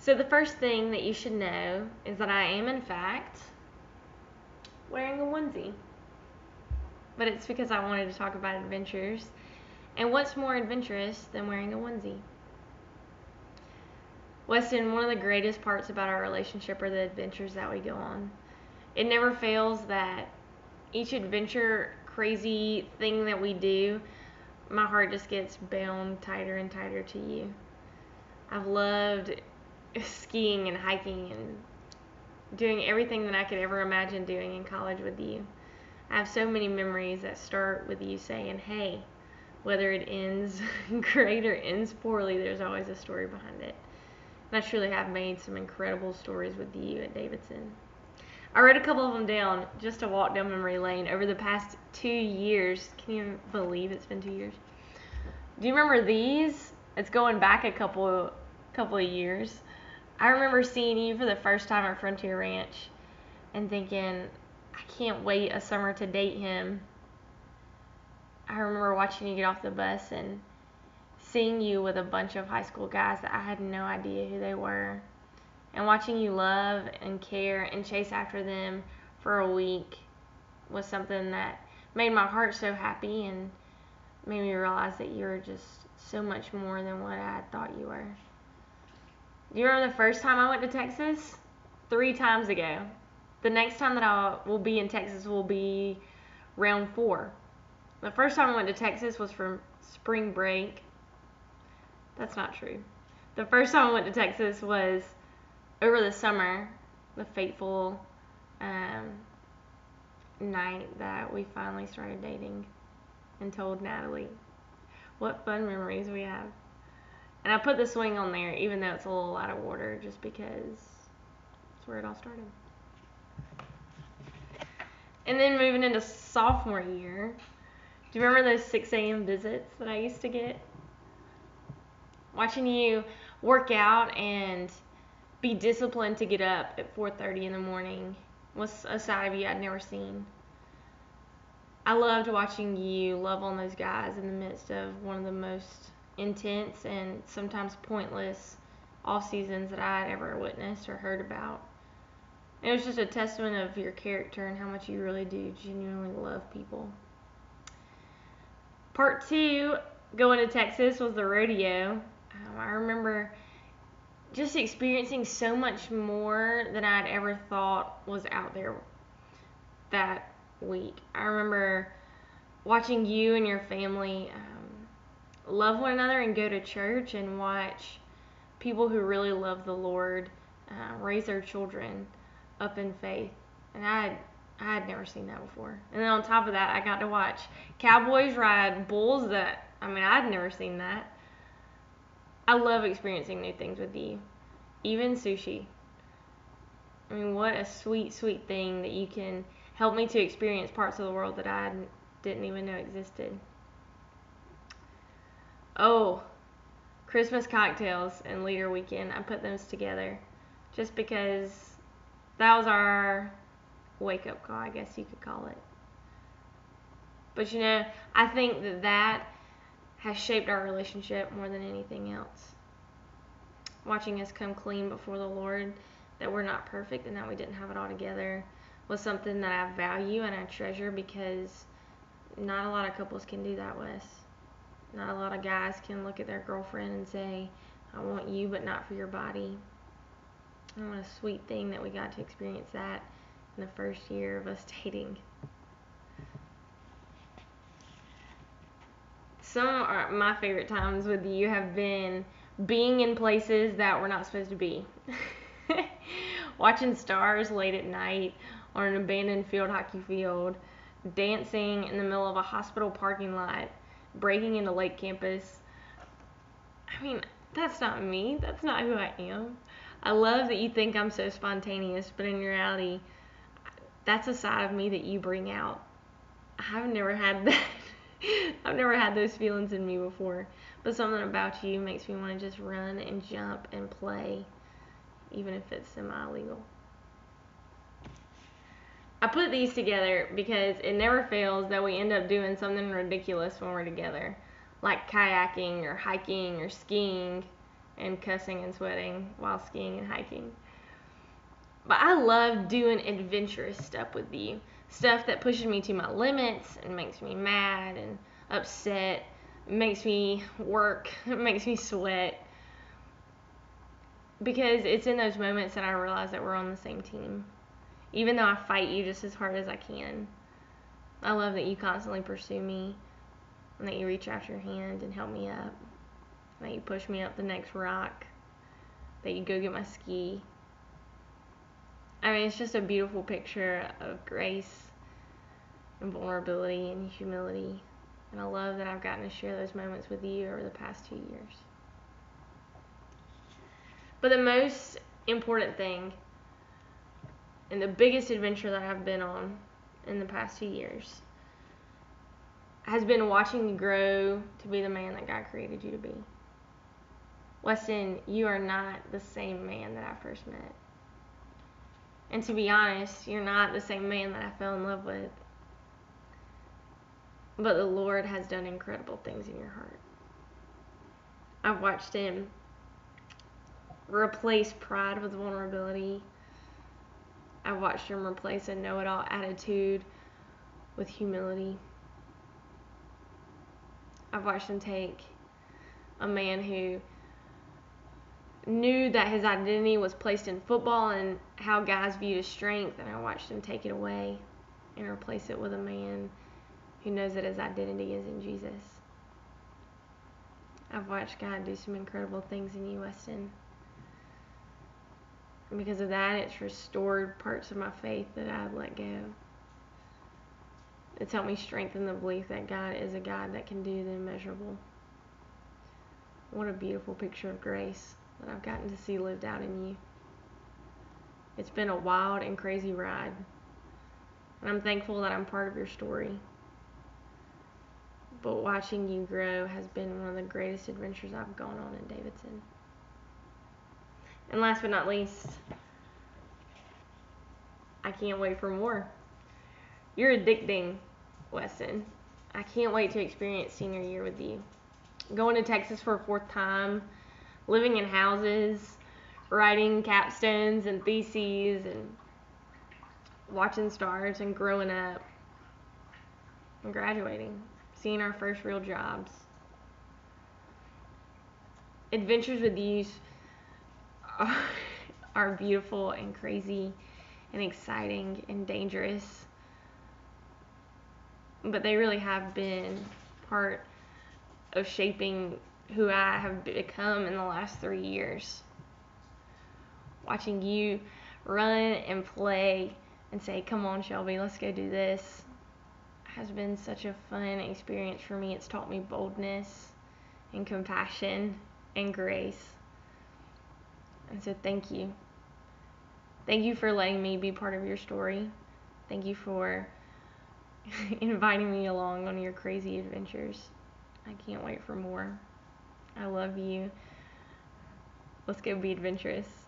So the first thing that you should know is that I am, in fact, wearing a onesie. But it's because I wanted to talk about adventures. And what's more adventurous than wearing a onesie? Weston, one of the greatest parts about our relationship are the adventures that we go on. It never fails that each adventure, crazy thing that we do, my heart just gets bound tighter and tighter to you. I've loved skiing and hiking and doing everything that I could ever imagine doing in college with you. I have so many memories that start with you saying, hey, whether it ends great or ends poorly, there's always a story behind it. And I truly have made some incredible stories with you at Davidson. I wrote a couple of them down just to walk down memory lane over the past 2 years. Can you believe it's been 2 years? Do you remember these? It's going back a couple of years. I remember seeing you for the first time at Frontier Ranch and thinking, I can't wait a summer to date him. I remember watching you get off the bus and seeing you with a bunch of high school guys that I had no idea who they were. And watching you love and care and chase after them for a week was something that made my heart so happy and made me realize that you were just so much more than what I had thought you were. Do you remember the first time I went to Texas? 3 times ago. The next time that I will be in Texas will be round 4. The first time I went to Texas was for spring break. That's not true. The first time I went to Texas was over the summer, the fateful night that we finally started dating and told Natalie. What fun memories we have. And I put the swing on there even though it's a little out of order just because it's where it all started. And then moving into sophomore year, do you remember those 6 a.m. visits that I used to get? Watching you work out and be disciplined to get up at 4:30 in the morning was a side of you I'd never seen. I loved watching you love on those guys in the midst of one of the most intense and sometimes pointless off seasons that I had ever witnessed or heard about. It was just a testament of your character and how much you really do genuinely love people. Part 2, going to Texas, was the rodeo. I remember just experiencing so much more than I'd ever thought was out there that week. I remember watching you and your family love one another and go to church and watch people who really love the Lord raise their children up in faith. And I had never seen that before. And then on top of that, I got to watch cowboys ride bulls I'd never seen that. I love experiencing new things with you. Even sushi. What a sweet, sweet thing that you can help me to experience parts of the world that I didn't even know existed. Oh, Christmas cocktails and Leader Weekend. I put those together just because that was our wake-up call, I guess you could call it. But I think that has shaped our relationship more than anything else. Watching us come clean before the Lord, that we're not perfect and that we didn't have it all together, was something that I value and I treasure because not a lot of couples can do that with. Not a lot of guys can look at their girlfriend and say, I want you but not for your body. And what a sweet thing that we got to experience that in the first year of us dating. Some of my favorite times with you have been being in places that we're not supposed to be. Watching stars late at night on an abandoned field hockey field, dancing in the middle of a hospital parking lot, breaking into Lake Campus. That's not me. That's not who I am. I love that you think I'm so spontaneous, but in reality, that's a side of me that you bring out. I've never had that. I've never had those feelings in me before, but something about you makes me want to just run and jump and play, even if it's semi-illegal. I put these together because it never fails that we end up doing something ridiculous when we're together, like kayaking or hiking or skiing. and cussing and sweating while skiing and hiking. But I love doing adventurous stuff with you. Stuff that pushes me to my limits and makes me mad and upset, makes me work, makes me sweat. Because it's in those moments that I realize that we're on the same team. Even though I fight you just as hard as I can. I love that you constantly pursue me and that you reach out your hand and help me up. That you push me up the next rock. That you go get my ski. I mean, it's just a beautiful picture of grace and vulnerability and humility. And I love that I've gotten to share those moments with you over the past 2 years. But the most important thing and the biggest adventure that I've been on in the past 2 years has been watching you grow to be the man that God created you to be. Weston, you are not the same man that I first met. And to be honest, you're not the same man that I fell in love with. But the Lord has done incredible things in your heart. I've watched Him replace pride with vulnerability. I've watched Him replace a know-it-all attitude with humility. I've watched Him take a man who knew that his identity was placed in football and how guys viewed his strength, and I watched Him take it away and replace it with a man who knows that his identity is in Jesus. I've watched God do some incredible things in you, Weston. And because of that, it's restored parts of my faith that I've let go. It's helped me strengthen the belief that God is a God that can do the immeasurable. What a beautiful picture of grace that I've gotten to see lived out in you. It's been a wild and crazy ride. And I'm thankful that I'm part of your story. But watching you grow has been one of the greatest adventures I've gone on in Davidson. And last but not least, I can't wait for more. You're addicting, Weston. I can't wait to experience senior year with you. Going to Texas for a 4th time, living in houses, writing capstones and theses, and watching stars and growing up and graduating, seeing our first real jobs. Adventures with you are beautiful and crazy and exciting and dangerous, but they really have been part of shaping who I have become in the last 3 years. Watching you run and play and say, "Come on, Shelby, let's go do this," has been such a fun experience for me. It's taught me boldness and compassion and grace. And so thank you. Thank you for letting me be part of your story. Thank you for inviting me along on your crazy adventures. I can't wait for more. I love you. Let's go be adventurous.